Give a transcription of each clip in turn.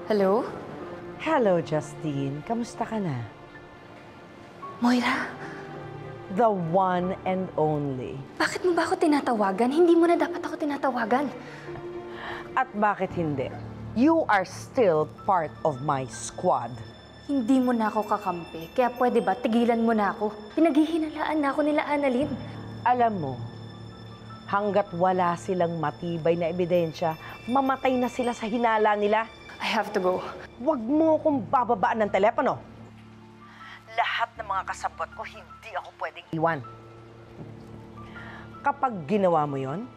Hello? Hello, Justine. Kamusta ka na? Moira? The one and only. Bakit mo ba ako tinatawagan? Hindi mo na dapat ako tinatawagan. At bakit hindi? You are still part of my squad. Hindi mo na ako kakampi. Kaya pwede ba, tigilan mo na ako. Pinaghihinalaan na ako nila Annalyn. Alam mo, hanggat wala silang matibay na ebidensya, mamatay na sila sa hinala nila. I have to go. Huwag mo akong bababaan ng telepono. Lahat ng mga kasabot ko, hindi ako pwedeng iwan. Kapag ginawa mo yon,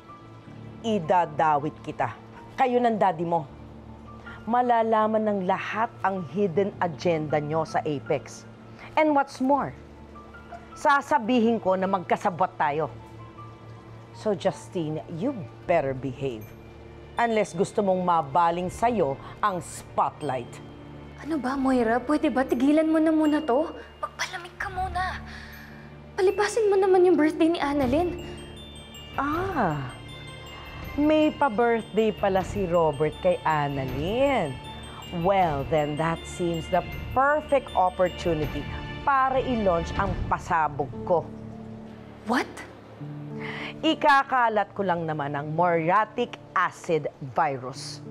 idadawit kita. Kayo ng daddy mo. Malalaman ng lahat ang hidden agenda nyo sa Apex. And what's more, sasabihin ko na magkasabot tayo. So, Justine, you better behave. Unless gusto mong mabaling sa'yo ang spotlight. Ano ba, Moira? Pwede ba tigilan mo na muna to? Magpalamig ka muna. Palipasin mo naman yung birthday ni Annalyn. May pa-birthday pala si Robert kay Annalyn. Well, then that seems the perfect opportunity para i-launch ang pasabog ko. What? Ikakalat ko lang naman ang Moriatic acid virus.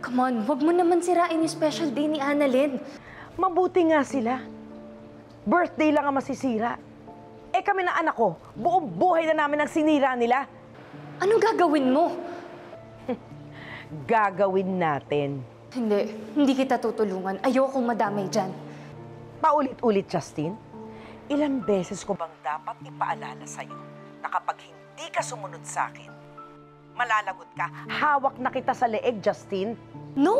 Come on, wag mo naman sirain yung special day ni Annalyn. Mabuti nga sila. Birthday lang ang masisira. Eh kami na anak ko, buong buhay na namin ang sinira nila. Anong gagawin mo? Gagawin natin. Hindi kita tutulungan. Ayokong madamay dyan. Paulit-ulit, Justine. Ilang beses ko bang dapat ipaalala sa'yo na kapag hindi ka sumunod sa akin, malalagot ka. Hawak na kita sa leeg, Justine. No!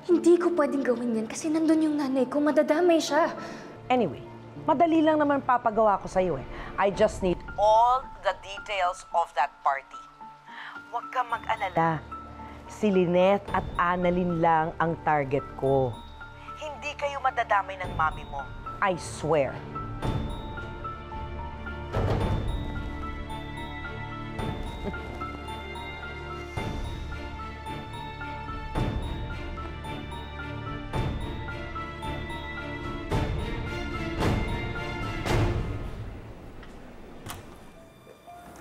Hindi ko pwedeng gawin yan kasi nandun yung nanay ko. Madadamay siya. Anyway, madali lang naman papagawa ko sa'yo eh. I just need all the details of that party. Huwag kang mag-alala. Si Lynette at Annalyn lang ang target ko. Hindi kayo madadamay ng mami mo. I swear.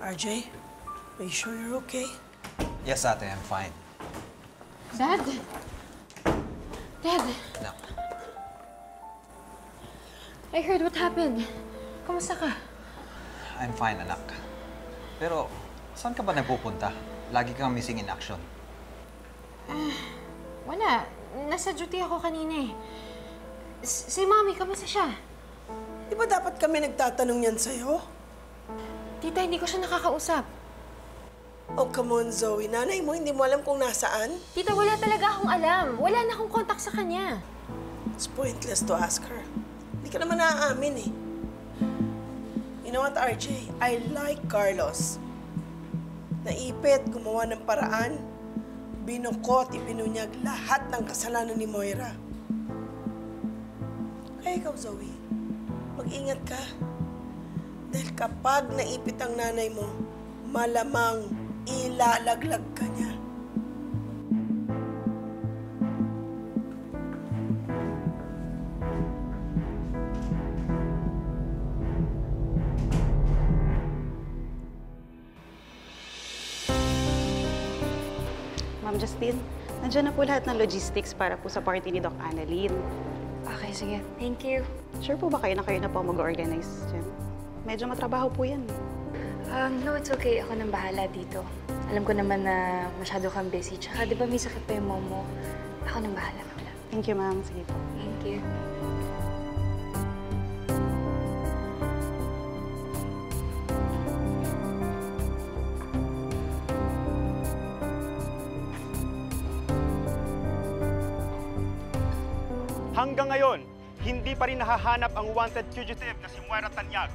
RJ, are you sure you're okay? Yes, ate, I'm fine. Dad? Dad? No. I heard what happened. Kamusta ka? I'm fine, anak. Pero, saan ka ba nagpupunta? Lagi kang missing in action. Wala. Nasa duty ako kanina eh. Si Mommy, kamusta siya? Di ba dapat kami nagtatanong yan sa'yo? Tita, hindi ko siya nakakausap. Oh, come on, Zoe. Nanay mo, hindi mo alam kung nasaan? Tita, wala talaga akong alam. Wala na akong contact sa kanya. It's pointless to ask her. Hindi ka naman naaamin eh. You know what, RJ? I like Carlos. Naipit, gumawa ng paraan. Binukot, ibinunyag lahat ng kasalanan ni Moira. Kaya ikaw, Zoe, mag-ingat ka. Dahil kapag naipit ang nanay mo, malamang ilalaglag ka niya. Ma'am Justine, nandiyan na po lahat ng logistics para po sa party ni Doc Annalyn. Okay, sige. Thank you. Sure po ba kayo na po mag-organize dyan? Medyo matrabaho po yan. No, it's okay. Ako nang bahala dito. Alam ko naman na masyado kang busy. Tsaka, di ba may sakit pa yung mom mo? Ako nang bahala. Thank you, ma'am. Sige po. Thank you. Hanggang ngayon, hindi pa rin nahahanap ang wanted fugitive na si Moira Tanyag.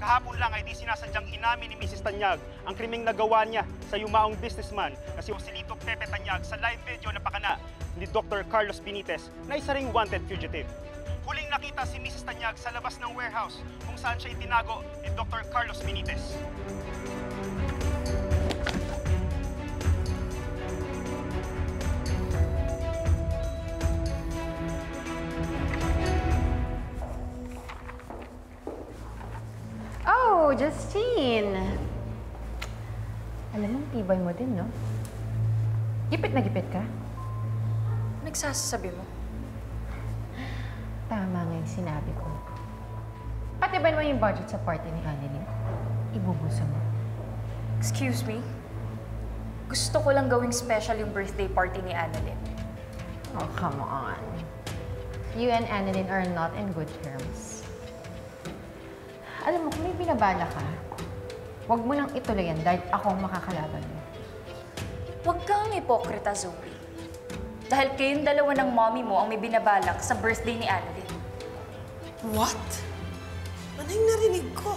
Kahapon lang ay di sinasadyang inamin ni Mrs. Tanyag ang krimeng nagawa niya sa yumaong businessman na si Joselito Pepe Tanyag sa live video na pakana ni Dr. Carlos Benitez na isa ring wanted fugitive. Huling nakita si Mrs. Tanyag sa labas ng warehouse kung saan siya itinago ni Dr. Carlos Benitez. Justine! Alam mo, tibay mo din, no? Gipit na gipit ka? Nagsasabi mo? Tama nga yung sinabi ko. Patiban mo yung budget sa party ni Annalyn. Ibubusa mo. Excuse me? Gusto ko lang gawing special yung birthday party ni Annalyn. Oh, come on. You and Annalyn are not in good terms. Alam mo, kung may binabala ka, huwag mo nang ituloy yan dahil ako ang makakalaban mo. Huwag kang hipokrita, Zoe. Dahil kayong dalawa ng mommy mo ang may binabalak sa birthday ni Annalyn. What? Ano yung narinig ko?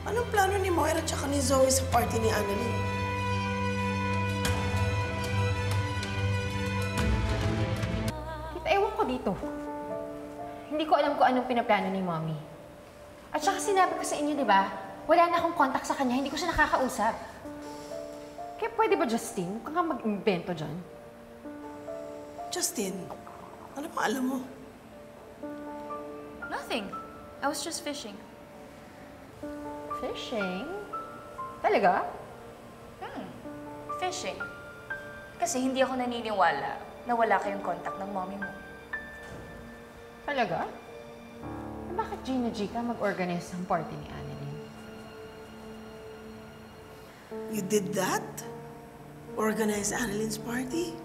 Anong plano ni Moira tsaka ni Zoe sa party ni Annalyn? Kita ewan ko dito. Hindi ko alam kung anong pinaplano ni mommy. At saka sinabi ko sa inyo, di ba? Wala na akong contact sa kanya, hindi ko siya nakakausap. Kaya pwede ba, Justine? Huwag kang mag-imbento dyan. Justin, ano pa alam mo? Nothing. I was just fishing. Fishing? Talaga? Fishing. Kasi hindi ako naniniwala na wala kayong contact ng mommy mo. Talaga? Eh, bakit Gina G ka mag-organize ng party ni Annalyn? You did that? Organize Annalyn's party?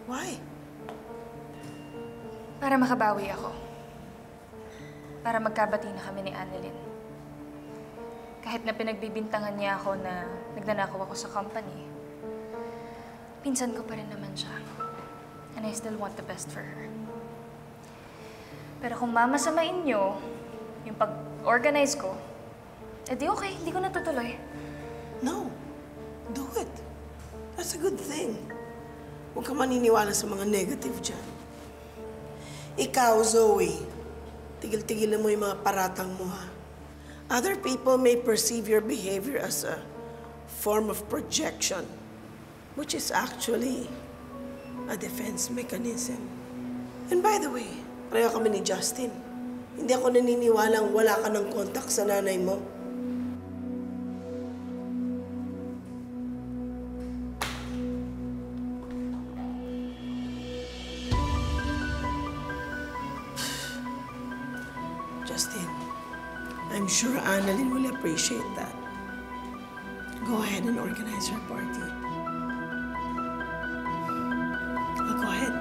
Why? Para makabawi ako. Para magkabati na kami ni Annalyn. Kahit na pinagbibintangan niya ako na nagnanakaw ako sa company, pinsan ko pa rin naman siya. And I still want the best for her. Pero kung mamasamain niyo yung pag-organize ko, edi okay, hindi ko natutuloy. No. Do it. That's a good thing. Huwag ka maniniwala sa mga negative dyan. Ikaw, Zoe, tigil-tigilan mo yung mga paratang mo, ha? Other people may perceive your behavior as a form of projection, which is actually a defense mechanism. And by the way, pareho kami ni Justin. Hindi ako naniniwalang wala ka ng contact sa nanay mo. Justin, I'm sure Annalyn will appreciate that. Go ahead and organize her party. Go ahead.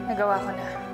Nagawa ko na.